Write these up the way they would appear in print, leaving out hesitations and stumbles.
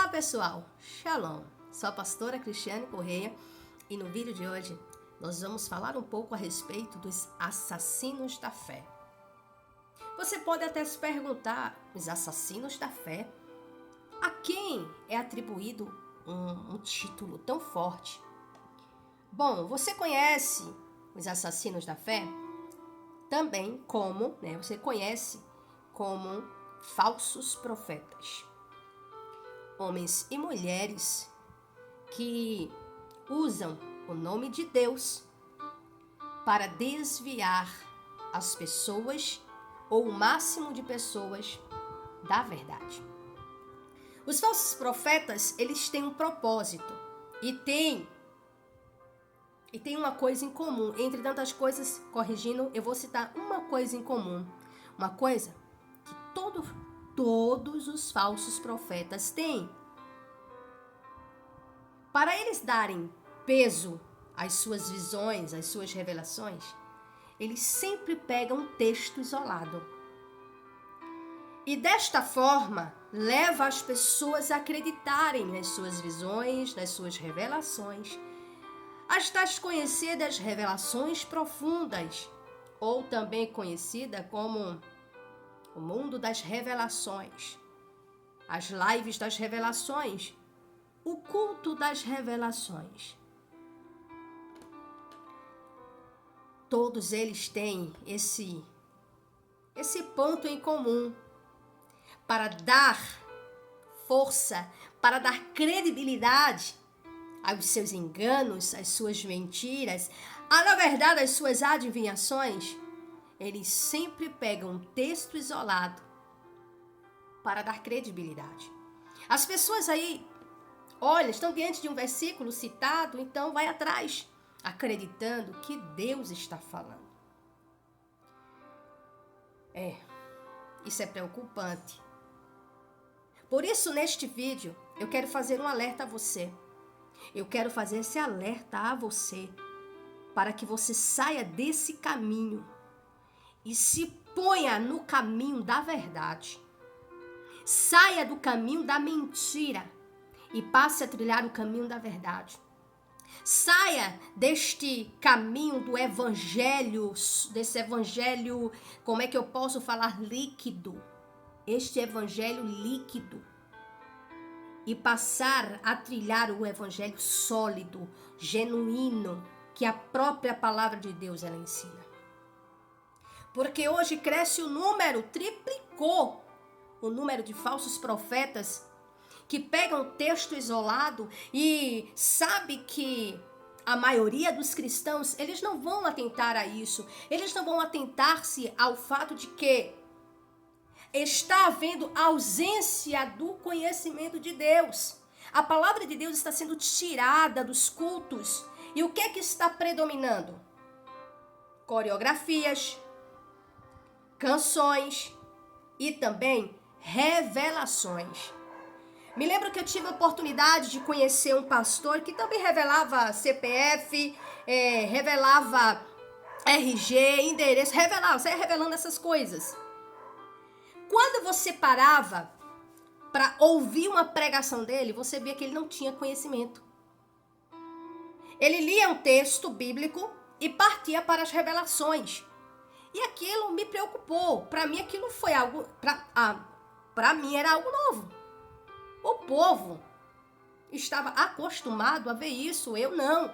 Olá pessoal, Shalom, sou a pastora Cristiane Correia e no vídeo de hoje nós vamos falar um pouco a respeito dos assassinos da fé. Você pode até se perguntar, os assassinos da fé, a quem é atribuído um título tão forte? Bom, você conhece os assassinos da fé também como, você conhece como falsos profetas. Homens e mulheres que usam o nome de Deus para desviar as pessoas ou o máximo de pessoas da verdade. Os falsos profetas, eles têm um propósito e tem uma coisa em comum. Entre tantas coisas, corrigindo, eu vou citar uma coisa em comum. Uma coisa que todos os falsos profetas têm. Para eles darem peso às suas visões, às suas revelações, eles sempre pegam um texto isolado. E desta forma, leva as pessoas a acreditarem nas suas visões, nas suas revelações, as tais conhecidas revelações profundas, ou também conhecida como o mundo das revelações, as lives das revelações, o culto das revelações. Todos eles têm esse ponto em comum para dar força, para dar credibilidade aos seus enganos, às suas mentiras, na verdade, às suas adivinhações. Eles sempre pegam um texto isolado para dar credibilidade. As pessoas aí, olha, estão diante de um versículo citado, então vai atrás, acreditando que Deus está falando. Isso é preocupante. Por isso, neste vídeo, eu quero fazer um alerta a você. Eu quero fazer esse alerta a você, para que você saia desse caminho e se ponha no caminho da verdade. Saia do caminho da mentira e passe a trilhar o caminho da verdade. Saia deste caminho do evangelho, desse evangelho, como é que eu posso falar, líquido. Este evangelho líquido. E passar a trilhar o evangelho sólido, genuíno, que a própria palavra de Deus ela ensina. Porque hoje cresce o número, triplicou o número de falsos profetas que pegam texto isolado e sabe que a maioria dos cristãos, eles não vão atentar a isso. Eles não vão atentar-se ao fato de que está havendo ausência do conhecimento de Deus. A palavra de Deus está sendo tirada dos cultos. E o que é que está predominando? Coreografias, canções e também revelações. Me lembro que eu tive a oportunidade de conhecer um pastor que também revelava CPF, revelava RG, endereço, saia revelando essas coisas. Quando você parava para ouvir uma pregação dele, você via que ele não tinha conhecimento. Ele lia um texto bíblico e partia para as revelações. E aquilo me preocupou. Para mim aquilo foi algo, para mim era algo novo. O povo estava acostumado a ver isso, eu não.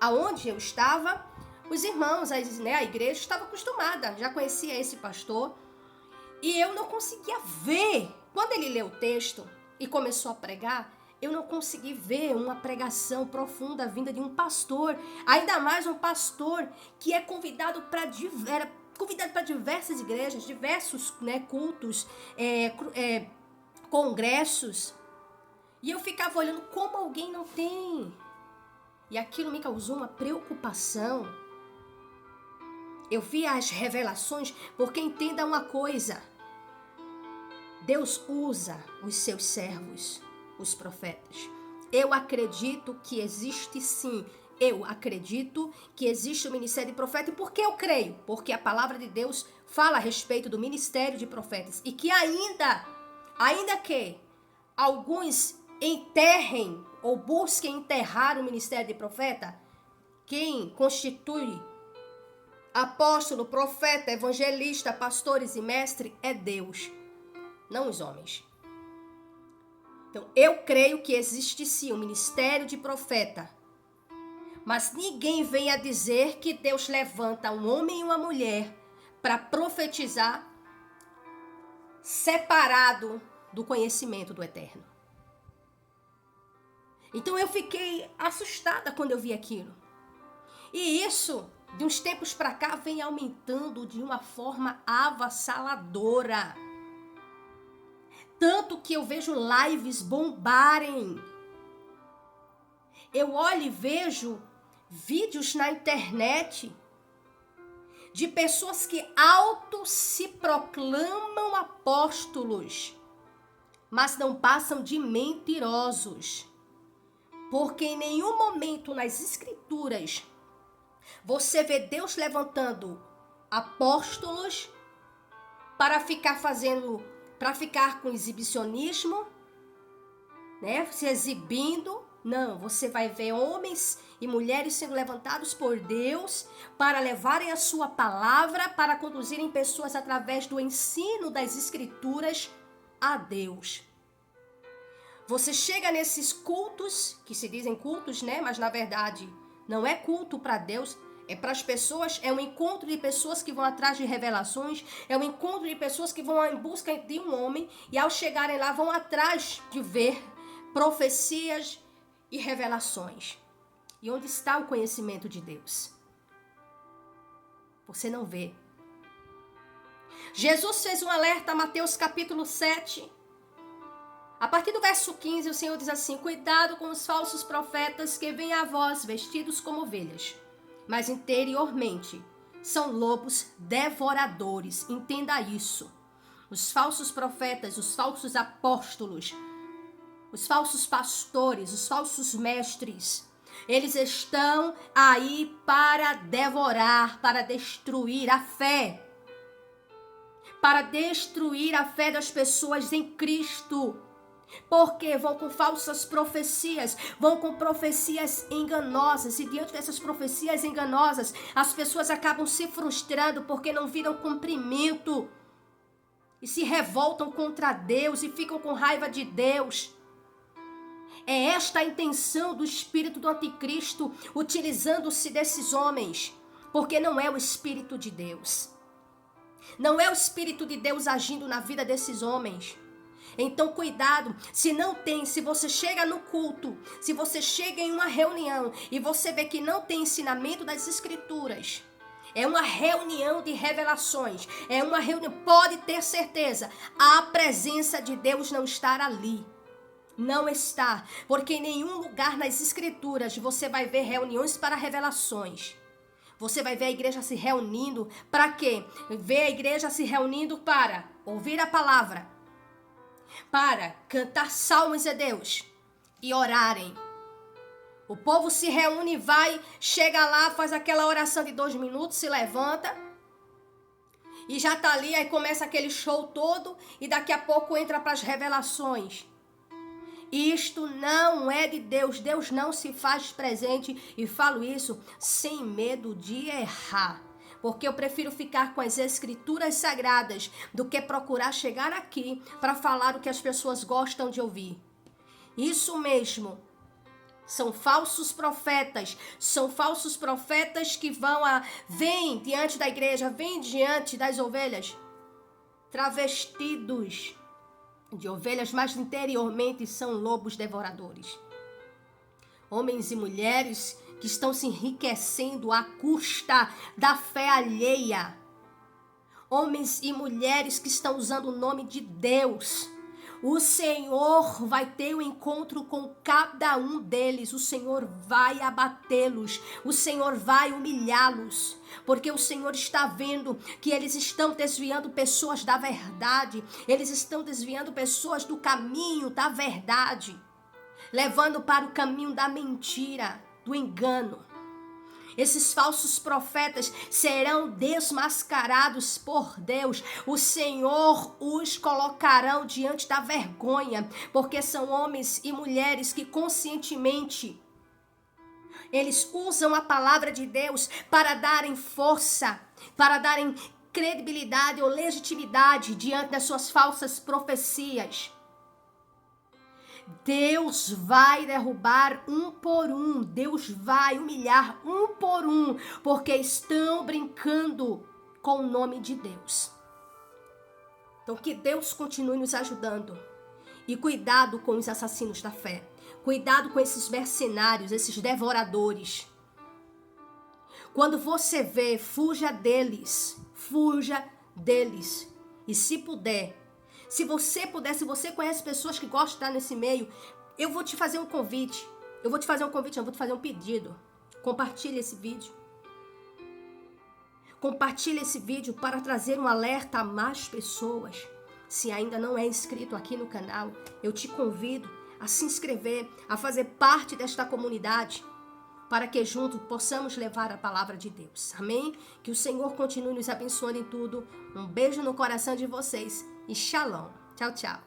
Aonde eu estava, os irmãos, a igreja estava acostumada, já conhecia esse pastor. E eu não conseguia ver. Quando ele leu o texto e começou a pregar, eu não consegui ver uma pregação profunda vinda de um pastor. Ainda mais um pastor que é convidado para diversas igrejas, diversos cultos, congressos. E eu ficava olhando como alguém não tem. E aquilo me causou uma preocupação. Eu vi as revelações, porque entenda uma coisa. Deus usa os seus servos, os profetas. Eu acredito que existe sim. Eu acredito que existe o ministério de profeta. E por que eu creio? Porque a palavra de Deus fala a respeito do ministério de profetas. E que ainda que alguns enterrem ou busquem enterrar o ministério de profeta, quem constitui apóstolo, profeta, evangelista, pastores e mestre é Deus, não os homens. Então, eu creio que existe sim o ministério de profeta, mas ninguém vem a dizer que Deus levanta um homem e uma mulher para profetizar separado do conhecimento do Eterno. Então eu fiquei assustada quando eu vi aquilo. E isso, de uns tempos para cá, vem aumentando de uma forma avassaladora. Tanto que eu vejo lives bombarem. Eu olho e vejo vídeos na internet de pessoas que se proclamam apóstolos, mas não passam de mentirosos. Porque em nenhum momento nas escrituras você vê Deus levantando apóstolos para ficar com exibicionismo, né? Se exibindo. Não, você vai ver homens e mulheres sendo levantados por Deus para levarem a sua palavra, para conduzirem pessoas através do ensino das escrituras a Deus. Você chega nesses cultos, que se dizem cultos, né? Mas na verdade não é culto para Deus, é para as pessoas, é um encontro de pessoas que vão atrás de revelações, é um encontro de pessoas que vão em busca de um homem e ao chegarem lá vão atrás de ver profecias e revelações. E onde está o conhecimento de Deus? Você não vê. Jesus fez um alerta, Mateus capítulo 7. A partir do verso 15, o Senhor diz assim: cuidado com os falsos profetas que vêm a vós vestidos como ovelhas, mas interiormente são lobos devoradores. Entenda isso. Os falsos profetas, os falsos apóstolos, os falsos pastores, os falsos mestres, eles estão aí para devorar, para destruir a fé. Para destruir a fé das pessoas em Cristo. Porque vão com falsas profecias, vão com profecias enganosas, e diante dessas profecias enganosas, as pessoas acabam se frustrando porque não viram cumprimento, e se revoltam contra Deus e ficam com raiva de Deus. É esta a intenção do espírito do anticristo, utilizando-se desses homens, porque não é o espírito de Deus. Não é o espírito de Deus agindo na vida desses homens. Então cuidado, se você chega no culto, se você chega em uma reunião e você vê que não tem ensinamento das escrituras, é uma reunião de revelações, é uma reunião, pode ter certeza, a presença de Deus não está ali. Não está, porque em nenhum lugar nas escrituras você vai ver reuniões para revelações. Você vai ver a igreja se reunindo para quê? Ver a igreja se reunindo para ouvir a palavra, para cantar salmos a Deus e orarem. O povo se reúne, vai, chega lá, faz aquela oração de 2 minutos, se levanta e já tá ali, aí começa aquele show todo e daqui a pouco entra para as revelações. Isto não é de Deus. Deus não se faz presente, e falo isso sem medo de errar. Porque eu prefiro ficar com as escrituras sagradas do que procurar chegar aqui para falar o que as pessoas gostam de ouvir. Isso mesmo. São falsos profetas que vêm diante da igreja, vêm diante das ovelhas, travestidos de ovelhas, mas interiormente são lobos devoradores. Homens e mulheres que estão se enriquecendo à custa da fé alheia. Homens e mulheres que estão usando o nome de Deus. O Senhor vai ter um encontro com cada um deles. O Senhor vai abatê-los. O Senhor vai humilhá-los. Porque o Senhor está vendo que eles estão desviando pessoas da verdade. Eles estão desviando pessoas do caminho da verdade. Levando para o caminho da mentira, do engano. Esses falsos profetas serão desmascarados por Deus. O Senhor os colocarão diante da vergonha, porque são homens e mulheres que conscientemente eles usam a palavra de Deus para darem força, para darem credibilidade ou legitimidade diante das suas falsas profecias. Deus vai derrubar um por um. Deus vai humilhar um por um, porque estão brincando com o nome de Deus. Então que Deus continue nos ajudando. E cuidado com os assassinos da fé. Cuidado com esses mercenários, esses devoradores. Quando você vê, fuja deles. Fuja deles. E se puder, se você conhece pessoas que gostam de estar nesse meio, eu vou te fazer um convite. Eu vou te fazer um convite, não, vou te fazer um pedido. Compartilhe esse vídeo. Compartilhe esse vídeo para trazer um alerta a mais pessoas. Se ainda não é inscrito aqui no canal, eu te convido a se inscrever, a fazer parte desta comunidade, para que juntos possamos levar a palavra de Deus. Amém? Que o Senhor continue nos abençoando em tudo. Um beijo no coração de vocês e shalom. Tchau, tchau.